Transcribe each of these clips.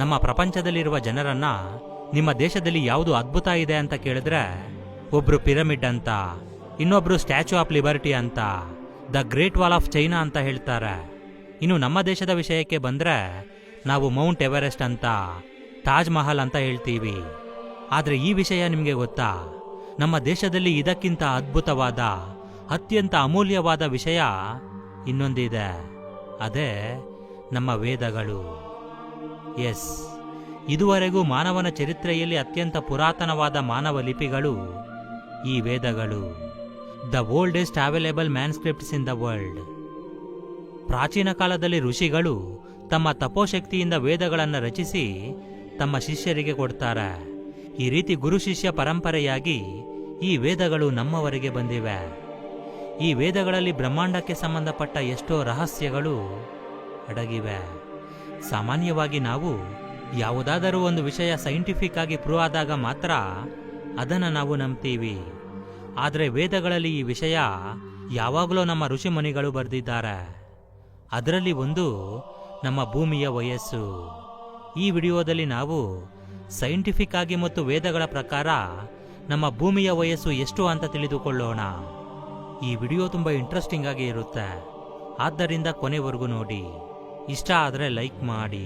ನಮ್ಮ ಪ್ರಪಂಚದಲ್ಲಿರುವ ಜನರನ್ನ ನಿಮ್ಮ ದೇಶದಲ್ಲಿ ಯಾವುದು ಅದ್ಭುತ ಇದೆ ಅಂತ ಕೇಳಿದ್ರೆ ಒಬ್ರು ಪಿರಮಿಡ್ ಅಂತ, ಇನ್ನೊಬ್ರು ಸ್ಟ್ಯಾಚ್ಯೂ ಆಫ್ ಲಿಬರ್ಟಿ ಅಂತ, the great wall of China ಅಂತ ಹೇಳ್ತಾರೆ. ಇನ್ನು ನಮ್ಮ ದೇಶದ ವಿಷಯಕ್ಕೆ ಬಂದ್ರೆ ನಾವು ಮೌಂಟ್ ಎವರೆಸ್ಟ್ ಅಂತ, ತಾಜ್ ಮಹಲ್ ಅಂತ ಹೇಳ್ತೀವಿ. ಆದ್ರೆ ಈ ವಿಷಯ ನಿಮಗೆ ಗೊತ್ತಾ? ನಮ್ಮ ದೇಶದಲ್ಲಿ ಇದಕ್ಕಿಂತ ಅದ್ಭುತವಾದ, ಅತ್ಯಂತ ಅಮೂಲ್ಯವಾದ ವಿಷಯ ಇನ್ನೊಂದಿದೆ. ಅದೇ ನಮ್ಮ ವೇದಗಳು. ಎಸ್, ಇದುವರೆಗೂ ಮಾನವನ ಚರಿತ್ರೆಯಲ್ಲಿ ಅತ್ಯಂತ ಪುರಾತನವಾದ ಮಾನವ ಲಿಪಿಗಳು ಈ ವೇದಗಳು. The oldest available manuscripts in the world. ಪ್ರಾಚೀನ ಕಾಲದಲ್ಲಿ ಋಷಿಗಳು ತಮ್ಮ ತಪೋಶಕ್ತಿಯಿಂದ ವೇದಗಳನ್ನು ರಚಿಸಿ ತಮ್ಮ ಶಿಷ್ಯರಿಗೆ ಕೊಡ್ತಾರೆ. ಈ ರೀತಿ ಗುರು ಶಿಷ್ಯ ಪರಂಪರೆಯಾಗಿ ಈ ವೇದಗಳು ನಮ್ಮವರೆಗೆ ಬಂದಿವೆ. ಈ ವೇದಗಳಲ್ಲಿ ಬ್ರಹ್ಮಾಂಡಕ್ಕೆ ಸಂಬಂಧಪಟ್ಟ ಎಷ್ಟೋ ರಹಸ್ಯಗಳು ಅಡಗಿವೆ. ಸಾಮಾನ್ಯವಾಗಿ ನಾವು ಯಾವುದಾದರೂ ಒಂದು ವಿಷಯ ಸೈಂಟಿಫಿಕ್ ಆಗಿ ಪ್ರೂವ್ ಆದಾಗ ಮಾತ್ರ ಅದನ್ನು ನಾವು ನಂಬ್ತೀವಿ. ಆದರೆ ವೇದಗಳಲ್ಲಿ ಈ ವಿಷಯ ಯಾವಾಗಲೂ ನಮ್ಮ ಋಷಿಮುನಿಗಳು ಬರೆದಿದ್ದಾರೆ. ಅದರಲ್ಲಿ ಒಂದು ನಮ್ಮ ಭೂಮಿಯ ವಯಸ್ಸು. ಈ ವಿಡಿಯೋದಲ್ಲಿ ನಾವು ಸೈಂಟಿಫಿಕ್ ಆಗಿ ಮತ್ತು ವೇದಗಳ ಪ್ರಕಾರ ನಮ್ಮ ಭೂಮಿಯ ವಯಸ್ಸು ಎಷ್ಟು ಅಂತ ತಿಳಿದುಕೊಳ್ಳೋಣ. ಈ ವಿಡಿಯೋ ತುಂಬ ಇಂಟ್ರೆಸ್ಟಿಂಗ್ ಆಗಿ ಇರುತ್ತೆ, ಆದ್ದರಿಂದ ಕೊನೆವರೆಗೂ ನೋಡಿ. ಇಷ್ಟ ಆದರೆ ಲೈಕ್ ಮಾಡಿ.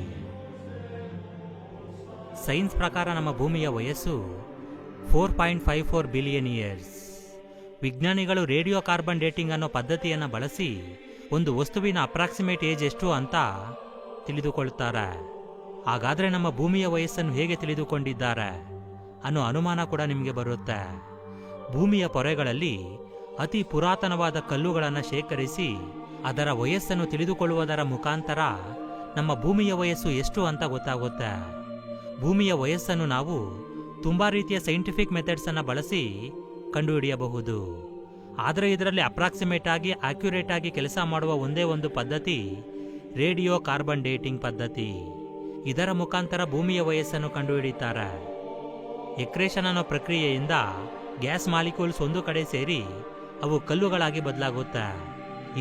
ಸೈನ್ಸ್ ಪ್ರಕಾರ ನಮ್ಮ ಭೂಮಿಯ ವಯಸ್ಸು 4.54 ಬಿಲಿಯನ್ ಇಯರ್ಸ್. ವಿಜ್ಞಾನಿಗಳು ರೇಡಿಯೋ ಕಾರ್ಬನ್ ಡೇಟಿಂಗ್ ಅನ್ನೋ ಪದ್ಧತಿಯನ್ನು ಬಳಸಿ ಒಂದು ವಸ್ತುವಿನ ಅಪ್ರಾಕ್ಸಿಮೇಟ್ ಏಜ್ ಎಷ್ಟು ಅಂತ ತಿಳಿದುಕೊಳ್ತಾರೆ. ಹಾಗಾದ್ರೆ ನಮ್ಮ ಭೂಮಿಯ ವಯಸ್ಸನ್ನು ಹೇಗೆ ತಿಳಿದುಕೊಂಡಿದ್ದಾರೆ ಅನ್ನೋ ಅನುಮಾನ ಕೂಡ ನಿಮಗೆ ಬರುತ್ತೆ. ಭೂಮಿಯ ಪೊರೆಗಳಲ್ಲಿ ಅತಿ ಪುರಾತನವಾದ ಕಲ್ಲುಗಳನ್ನು ಶೇಖರಿಸಿ ಅದರ ವಯಸ್ಸನ್ನು ತಿಳಿದುಕೊಳ್ಳುವುದರ ಮುಖಾಂತರ ನಮ್ಮ ಭೂಮಿಯ ವಯಸ್ಸು ಎಷ್ಟು ಅಂತ ಗೊತ್ತಾಗುತ್ತೆ. ಭೂಮಿಯ ವಯಸ್ಸನ್ನು ನಾವು ತುಂಬಾ ರೀತಿಯ ಸೈಂಟಿಫಿಕ್ ಮೆಥಡ್ಸ್ ಅನ್ನು ಬಳಸಿ ಕಂಡುಹಿಡಿಯಬಹುದು. ಆದರೆ ಇದರಲ್ಲಿ ಅಪ್ರಾಕ್ಸಿಮೇಟ್ ಆಗಿ ಅಕ್ಯುರೇಟ್ ಆಗಿ ಕೆಲಸ ಮಾಡುವ ಒಂದೇ ಒಂದು ಪದ್ಧತಿ ರೇಡಿಯೋ ಕಾರ್ಬನ್ ಡೇಟಿಂಗ್ ಪದ್ಧತಿ. ಇದರ ಮುಖಾಂತರ ಭೂಮಿಯ ವಯಸ್ಸನ್ನು ಕಂಡುಹಿಡಿತಾರೆ. ಎಕ್ರೇಷನ್ ಅನ್ನೋ ಪ್ರಕ್ರಿಯೆಯಿಂದ ಗ್ಯಾಸ್ ಮಾಲಿಕ್ಯೂಲ್ಸ್ ಒಂದು ಕಡೆ ಸೇರಿ ಅವು ಕಲ್ಲುಗಳಾಗಿ ಬದಲಾಗುತ್ತೆ.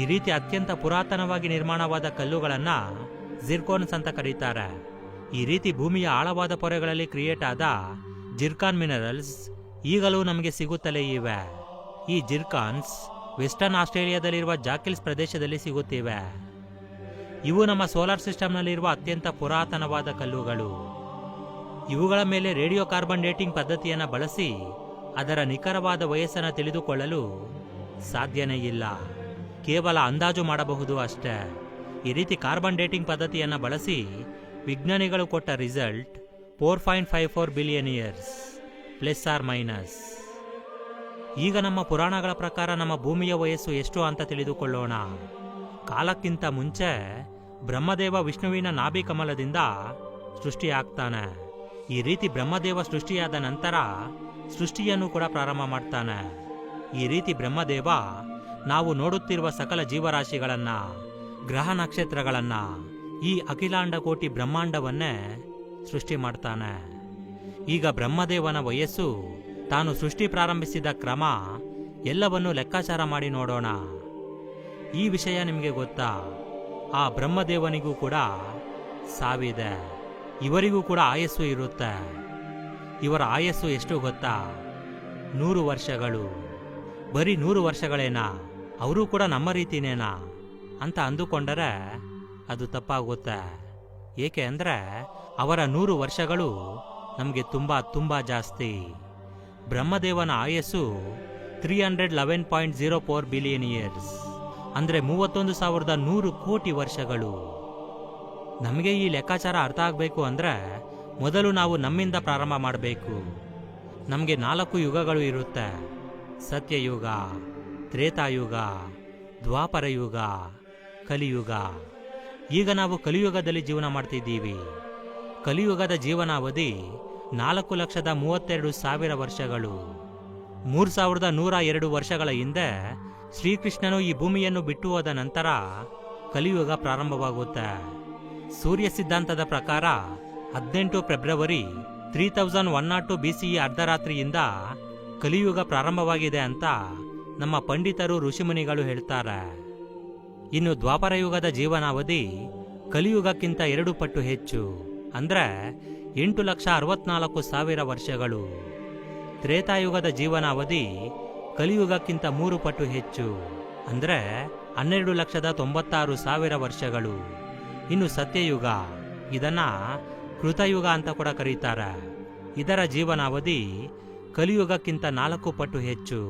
ಈ ರೀತಿ ಅತ್ಯಂತ ಪುರಾತನವಾಗಿ ನಿರ್ಮಾಣವಾದ ಕಲ್ಲುಗಳನ್ನ ಜಿರ್ಕೋನ್ಸ್ ಅಂತ ಕರೀತಾರೆ. ಈ ರೀತಿ ಭೂಮಿಯ ಆಳವಾದ ಪೊರೆಗಳಲ್ಲಿ ಕ್ರಿಯೇಟ್ ಆದ ಜಿರ್ಕಾನ್ ಮಿನರಲ್ಸ್ ಈಗಲೂ ನಮಗೆ ಸಿಗುತ್ತಲೇ ಇವೆ. ಈ ಜಿರ್ಕಾನ್ಸ್ ವೆಸ್ಟರ್ನ್ ಆಸ್ಟ್ರೇಲಿಯಾದಲ್ಲಿರುವ ಜಾಕಿಲ್ಸ್ ಪ್ರದೇಶದಲ್ಲಿ ಸಿಗುತ್ತಿವೆ. ಇವು ನಮ್ಮ ಸೋಲಾರ್ ಸಿಸ್ಟಮ್ನಲ್ಲಿರುವ ಅತ್ಯಂತ ಪುರಾತನವಾದ ಕಲ್ಲುಗಳು. ಇವುಗಳ ಮೇಲೆ ರೇಡಿಯೋ ಕಾರ್ಬನ್ ಡೇಟಿಂಗ್ ಪದ್ಧತಿಯನ್ನು ಬಳಸಿ ಅದರ ನಿಖರವಾದ ವಯಸ್ಸನ್ನು ತಿಳಿದುಕೊಳ್ಳಲು ಸಾಧ್ಯನೇ ಇಲ್ಲ. ಕೇವಲ ಅಂದಾಜು ಮಾಡಬಹುದು ಅಷ್ಟೇ. ಈ ರೀತಿ ಕಾರ್ಬನ್ ಡೇಟಿಂಗ್ ಪದ್ಧತಿಯನ್ನು ಬಳಸಿ ವಿಜ್ಞಾನಿಗಳು ಕೊಟ್ಟ result 4.54 billion years plus or minus. ಈಗ ನಮ್ಮ ಪುರಾಣಗಳ ಪ್ರಕಾರ ನಮ್ಮ ಭೂಮಿಯ ವಯಸ್ಸು ಎಷ್ಟು ಅಂತ ತಿಳಿದುಕೊಳ್ಳೋಣ. ಕಾಲಕ್ಕಿಂತ ಮುಂಚೆ ಬ್ರಹ್ಮದೇವ ವಿಷ್ಣುವಿನ ನಾಭಿ ಕಮಲದಿಂದ ಸೃಷ್ಟಿಯಾಗ್ತಾನೆ. ಈ ರೀತಿ ಬ್ರಹ್ಮದೇವ ಸೃಷ್ಟಿಯಾದ ನಂತರ ಸೃಷ್ಟಿಯನ್ನು ಕೂಡ ಪ್ರಾರಂಭ ಮಾಡ್ತಾನೆ. ಈ ರೀತಿ ಬ್ರಹ್ಮದೇವ ನಾವು ನೋಡುತ್ತಿರುವ ಸಕಲ ಜೀವರಾಶಿಗಳನ್ನ, ಗ್ರಹ ನಕ್ಷತ್ರಗಳನ್ನ, ಈ ಅಖಿಲಾಂಡ ಕೋಟಿ ಬ್ರಹ್ಮಾಂಡವನ್ನೇ ಸೃಷ್ಟಿ ಮಾಡ್ತಾನೆ. ಈಗ ಬ್ರಹ್ಮದೇವನ ವಯಸ್ಸು, ತಾನು ಸೃಷ್ಟಿ ಪ್ರಾರಂಭಿಸಿದ ಕ್ರಮ ಎಲ್ಲವನ್ನೂ ಲೆಕ್ಕಾಚಾರ ಮಾಡಿ ನೋಡೋಣ. ಈ ವಿಷಯ ನಿಮಗೆ ಗೊತ್ತಾ? ಆ ಬ್ರಹ್ಮದೇವನಿಗೂ ಕೂಡ ಸಾವಿದೆ. ಇವರಿಗೂ ಕೂಡ ಆಯಸ್ಸು ಇರುತ್ತೆ. ಇವರ ಆಯಸ್ಸು ಎಷ್ಟು ಗೊತ್ತಾ? 100 ವರ್ಷಗಳು. ಬರೀ 100 ವರ್ಷಗಳೇನಾ? ಅವರು ಕೂಡ ನಮ್ಮ ರೀತಿನೇನಾ ಅಂತ ಅಂದುಕೊಂಡರೆ ಅದು ತಪ್ಪಾಗುತ್ತೆ. ಏಕೆ ಅಂದರೆ ಅವರ 100 ವರ್ಷಗಳು ನಮಗೆ ತುಂಬ ಜಾಸ್ತಿ. ಬ್ರಹ್ಮದೇವನ ಆಯಸ್ಸು 311.04 ಬಿಲಿಯನ್ ಇಯರ್ಸ್, ಅಂದರೆ 31,100 ಕೋಟಿ ವರ್ಷಗಳು. ನಮಗೆ ಈ ಲೆಕ್ಕಾಚಾರ ಅರ್ಥ ಆಗಬೇಕು ಅಂದರೆ ಮೊದಲು ನಾವು ನಮ್ಮಿಂದ ಪ್ರಾರಂಭ ಮಾಡಬೇಕು. ನಮಗೆ 4 ಯುಗಗಳು ಇರುತ್ತೆ: ಸತ್ಯಯುಗ, ತ್ರೇತಾಯುಗ, ದ್ವಾಪರ ಯುಗ, ಕಲಿಯುಗ. ಈಗ ನಾವು ಕಲಿಯುಗದಲ್ಲಿ ಜೀವನ ಮಾಡ್ತಿದ್ದೀವಿ. ಕಲಿಯುಗದ ಜೀವನಾವಧಿ 4,32,000 ವರ್ಷಗಳು. 3,102 ವರ್ಷಗಳ ಹಿಂದೆ ಶ್ರೀಕೃಷ್ಣನು ಈ ಭೂಮಿಯನ್ನು ಬಿಟ್ಟು ಹೋದ ನಂತರ ಕಲಿಯುಗ ಪ್ರಾರಂಭವಾಗುತ್ತೆ. ಸೂರ್ಯ ಸಿದ್ಧಾಂತದ ಪ್ರಕಾರ 18 ಫೆಬ್ರವರಿ 3102 BCE ಅರ್ಧರಾತ್ರಿಯಿಂದ ಕಲಿಯುಗ ಪ್ರಾರಂಭವಾಗಿದೆ ಅಂತ ನಮ್ಮ ಪಂಡಿತರು ಋಷಿಮುನಿಗಳು ಹೇಳ್ತಾರೆ. ಇನ್ನು ದ್ವಾಪರ ಯುಗದ ಜೀವನಾವಧಿ ಕಲಿಯುಗಕ್ಕಿಂತ 2 ಪಟ್ಟು ಹೆಚ್ಚು, ಅಂದರೆ 8,64,000 ವರ್ಷಗಳು. ತ್ರೇತಾಯುಗದ ಜೀವನಾವಧಿ ಕಲಿಯುಗಕ್ಕಿಂತ 3 ಪಟ್ಟು ಹೆಚ್ಚು, ಅಂದರೆ 12,96,000 ವರ್ಷಗಳು. ಇನ್ನು ಸತ್ಯಯುಗ, ಇದನ್ನ ಕೃತಯುಗ ಅಂತ ಕೂಡ ಕರೀತಾರೆ. ಇದರ ಜೀವನಾವಧಿ ಕಲಿಯುಗಕ್ಕಿಂತ 4 ಪಟ್ಟು ಹೆಚ್ಚು,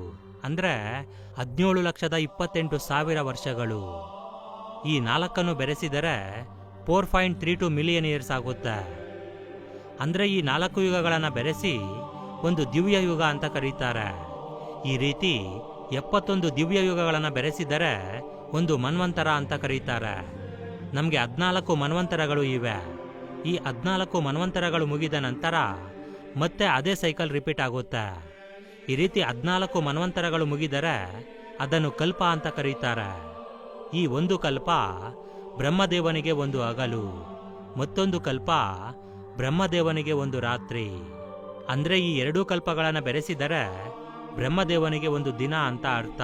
ಅಂದರೆ 17,28,000 ವರ್ಷಗಳು. ಈ 4 ಬೆರೆಸಿದರೆ 4.32 ಮಿಲಿಯನ್ ಇಯರ್ಸ್ ಆಗುತ್ತೆ. ಅಂದರೆ ಈ 4 ಯುಗಗಳನ್ನು ಬೆರೆಸಿ ಒಂದು ದಿವ್ಯ ಯುಗ ಅಂತ ಕರೀತಾರೆ. ಈ ರೀತಿ 71 ದಿವ್ಯ ಯುಗಗಳನ್ನು ಬೆರೆಸಿದರೆ ಒಂದು ಮನ್ವಂತರ ಅಂತ ಕರೀತಾರೆ. ನಮಗೆ 14 ಮನ್ವಂತರಗಳು ಇವೆ. ಈ 14 ಮನ್ವಂತರಗಳು ಮುಗಿದ ನಂತರ ಮತ್ತೆ ಅದೇ ಸೈಕಲ್ ರಿಪೀಟ್ ಆಗುತ್ತೆ. ಈ ರೀತಿ 14 ಮನ್ವಂತರಗಳು ಮುಗಿದರೆ ಅದನ್ನು ಕಲ್ಪ ಅಂತ ಕರೀತಾರೆ. ಈ ಒಂದು ಕಲ್ಪ ಬ್ರಹ್ಮದೇವನಿಗೆ ಒಂದು ಹಗಲು, ಮತ್ತೊಂದು ಕಲ್ಪ ಬ್ರಹ್ಮದೇವನಿಗೆ ಒಂದು ರಾತ್ರಿ. ಅಂದರೆ ಈ 2 ಕಲ್ಪಗಳನ್ನು ಬೆರೆಸಿದರೆ ಬ್ರಹ್ಮದೇವನಿಗೆ ಒಂದು ದಿನ ಅಂತ ಅರ್ಥ.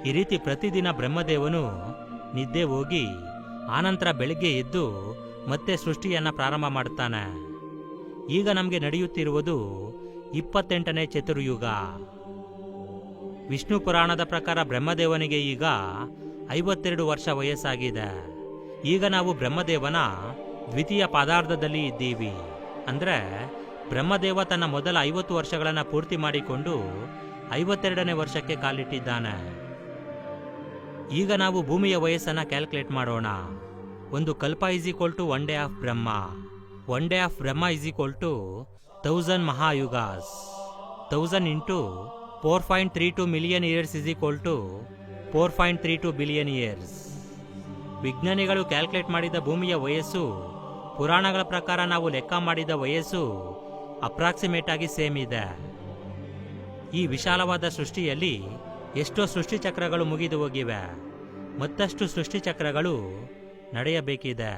ಈ ರೀತಿ ಪ್ರತಿದಿನ ಬ್ರಹ್ಮದೇವನು ನಿದ್ದೆ ಹೋಗಿ ಆನಂತರ ಬೆಳಿಗ್ಗೆ ಎದ್ದು ಮತ್ತೆ ಸೃಷ್ಟಿಯನ್ನ ಪ್ರಾರಂಭ ಮಾಡ್ತಾನೆ. ಈಗ ನಮಗೆ ನಡೆಯುತ್ತಿರುವುದು 28ನೇ ಚತುರ್ಯುಗ. ವಿಷ್ಣು ಪುರಾಣದ ಪ್ರಕಾರ ಬ್ರಹ್ಮದೇವನಿಗೆ ಈಗ 52 ವರ್ಷ ವಯಸ್ಸಾಗಿದೆ. ಈಗ ನಾವು ಬ್ರಹ್ಮದೇವನ ದ್ವಿತೀಯ ಪಾದಾರ್ಧದಲ್ಲಿ ಇದ್ದೀವಿ. ಅಂದರೆ ಬ್ರಹ್ಮದೇವ ತನ್ನ ಮೊದಲ 50 ವರ್ಷಗಳನ್ನು ಪೂರ್ತಿ ಮಾಡಿಕೊಂಡು 52ನೇ ವರ್ಷಕ್ಕೆ ಕಾಲಿಟ್ಟಿದ್ದಾನೆ. ಈಗ ನಾವು ಭೂಮಿಯ ವಯಸ್ಸನ್ನು ಕ್ಯಾಲ್ಕುಲೇಟ್ ಮಾಡೋಣ. ಒಂದು ಕಲ್ಪ is equal to 1 day of Brahma. 1 day of Brahma is equal to 1000 ಮಹಾಯುಗಾಸ್. 1000 into 4.32 million years is equal to 4.32 billion years. ವಿಜ್ಞಾನಿಗಳು ಕ್ಯಾಲ್ಕುಲೇಟ್ ಮಾಡಿದ ಭೂಮಿಯ ವಯಸ್ಸು ಪುರಾಣಗಳ ಪ್ರಕಾರ ನಾವು ಲೆಕ್ಕ ಮಾಡಿದ ವಯಸ್ಸು ಅಪ್ರಾಕ್ಸಿಮೇಟ್ ಆಗಿ ಸೇಮ್ ಇದೆ. ಈ ವಿಶಾಲವಾದ ಸೃಷ್ಟಿಯಲ್ಲಿ ಎಷ್ಟೋ ಸೃಷ್ಟಿಚಕ್ರಗಳು ಮುಗಿದು ಹೋಗಿವೆ, ಮತ್ತಷ್ಟು ಸೃಷ್ಟಿಚಕ್ರಗಳು ನಡೆಯಬೇಕಿದೆ.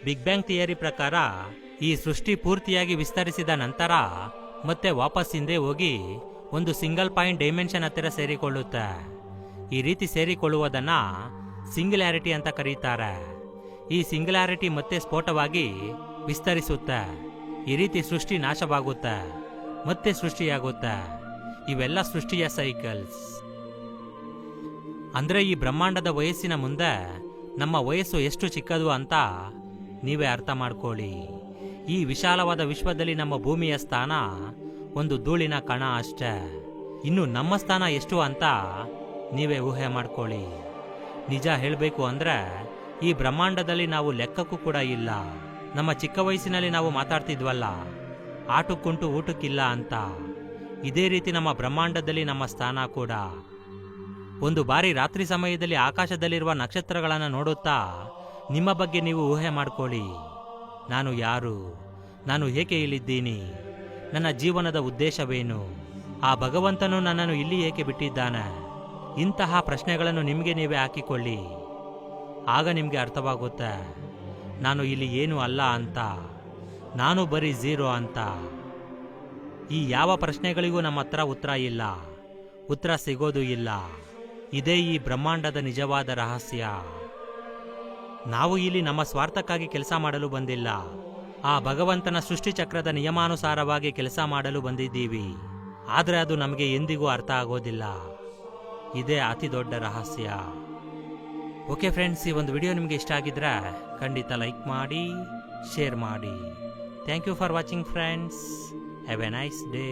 ಬಿಗ್ ಬ್ಯಾಂಗ್ ಥಿಯರಿ ಪ್ರಕಾರ ಈ ಸೃಷ್ಟಿ ಪೂರ್ತಿಯಾಗಿ ವಿಸ್ತರಿಸಿದ ನಂತರ ಮತ್ತೆ ವಾಪಸ್ ಹಿಂದೆ ಹೋಗಿ ಒಂದು ಸಿಂಗಲ್ ಪಾಯಿಂಟ್ ಡೈಮೆನ್ಷನ್ ಹತ್ತಿರ ಸೇರಿಕೊಳ್ಳುತ್ತೆ. ಈ ರೀತಿ ಸೇರಿಕೊಳ್ಳುವುದನ್ನ ಸಿಂಗ್ಯುಲಾರಿಟಿ ಅಂತ ಕರೀತಾರೆ. ಈ ಸಿಂಗ್ಯುಲಾರಿಟಿ ಮತ್ತೆ ಸ್ಫೋಟವಾಗಿ ವಿಸ್ತರಿಸುತ್ತೆ. ಈ ರೀತಿ ಸೃಷ್ಟಿ ನಾಶವಾಗುತ್ತೆ, ಮತ್ತೆ ಸೃಷ್ಟಿಯಾಗುತ್ತೆ. ಇವೆಲ್ಲ ಸೃಷ್ಟಿಯ ಸೈಕಲ್ಸ್. ಅಂದ್ರೆ ಈ ಬ್ರಹ್ಮಾಂಡದ ವಯಸ್ಸಿನ ಮುಂದೆ ನಮ್ಮ ವಯಸ್ಸು ಎಷ್ಟು ಚಿಕ್ಕದು ಅಂತ ನೀವೇ ಅರ್ಥ ಮಾಡ್ಕೊಳ್ಳಿ. ಈ ವಿಶಾಲವಾದ ವಿಶ್ವದಲ್ಲಿ ನಮ್ಮ ಭೂಮಿಯ ಸ್ಥಾನ ಒಂದು ಧೂಳಿನ ಕಣ ಅಷ್ಟೇ. ಇನ್ನು ನಮ್ಮ ಸ್ಥಾನ ಎಷ್ಟು ಅಂತ ನೀವೇ ಊಹೆ ಮಾಡ್ಕೊಳ್ಳಿ. ನಿಜ ಹೇಳಬೇಕು ಅಂದ್ರೆ ಈ ಬ್ರಹ್ಮಾಂಡದಲ್ಲಿ ನಾವು ಲೆಕ್ಕಕ್ಕೂ ಕೂಡ ಇಲ್ಲ. ನಮ್ಮ ಚಿಕ್ಕ ವಯಸ್ಸಿನಲ್ಲಿ ನಾವು ಮಾತಾಡ್ತಿದ್ವಲ್ಲ, ಆಟಕ್ಕುಂಟು ಊಟಕ್ಕಿಲ್ಲ ಅಂತ. ಇದೇ ರೀತಿ ನಮ್ಮ ಬ್ರಹ್ಮಾಂಡದಲ್ಲಿ ನಮ್ಮ ಸ್ಥಾನ ಕೂಡ. ಒಂದು ಬಾರಿ ರಾತ್ರಿ ಸಮಯದಲ್ಲಿ ಆಕಾಶದಲ್ಲಿರುವ ನಕ್ಷತ್ರಗಳನ್ನು ನೋಡುತ್ತಾ ನಿಮ್ಮ ಬಗ್ಗೆ ನೀವು ಊಹೆ ಮಾಡ್ಕೊಳ್ಳಿ. ನಾನು ಯಾರು? ನಾನು ಏಕೆ ಇಲ್ಲಿದ್ದೀನಿ? ನನ್ನ ಜೀವನದ ಉದ್ದೇಶವೇನು? ಆ ಭಗವಂತನು ನನ್ನನ್ನು ಇಲ್ಲಿ ಏಕೆ ಬಿಟ್ಟಿದ್ದಾನೆ? ಇಂತಹ ಪ್ರಶ್ನೆಗಳನ್ನು ನಿಮಗೆ ನೀವೇ ಹಾಕಿಕೊಳ್ಳಿ. ಆಗ ನಿಮಗೆ ಅರ್ಥವಾಗುತ್ತೆ ನಾನು ಇಲ್ಲಿ ಏನೂ ಅಲ್ಲ ಅಂತ, ನಾನು ಬರೀ ಝೀರೋ ಅಂತ. ಈ ಯಾವ ಪ್ರಶ್ನೆಗಳಿಗೂ ನಮ್ಮ ಹತ್ರ ಉತ್ತರ ಇಲ್ಲ, ಉತ್ತರ ಸಿಗೋದು ಇಲ್ಲ. ಇದೇ ಈ ಬ್ರಹ್ಮಾಂಡದ ನಿಜವಾದ ರಹಸ್ಯ. ನಾವು ಇಲ್ಲಿ ನಮ್ಮ ಸ್ವಾರ್ಥಕ್ಕಾಗಿ ಕೆಲಸ ಮಾಡಲು ಬಂದಿಲ್ಲ, ಆ ಭಗವಂತನ ಸೃಷ್ಟಿಚಕ್ರದ ನಿಯಮಾನುಸಾರವಾಗಿ ಕೆಲಸ ಮಾಡಲು ಬಂದಿದ್ದೀವಿ. ಆದರೆ ಅದು ನಮಗೆ ಎಂದಿಗೂ ಅರ್ಥ ಆಗೋದಿಲ್ಲ. ಇದೇ ಅತಿ ದೊಡ್ಡ ರಹಸ್ಯ. ಓಕೆ ಫ್ರೆಂಡ್ಸ್, ಈ ಒಂದು ವಿಡಿಯೋ ನಿಮಗೆ ಇಷ್ಟ ಆಗಿದ್ರೆ ಖಂಡಿತ ಲೈಕ್ ಮಾಡಿ, ಶೇರ್ ಮಾಡಿ. Thank you for watching friends. Have a nice day.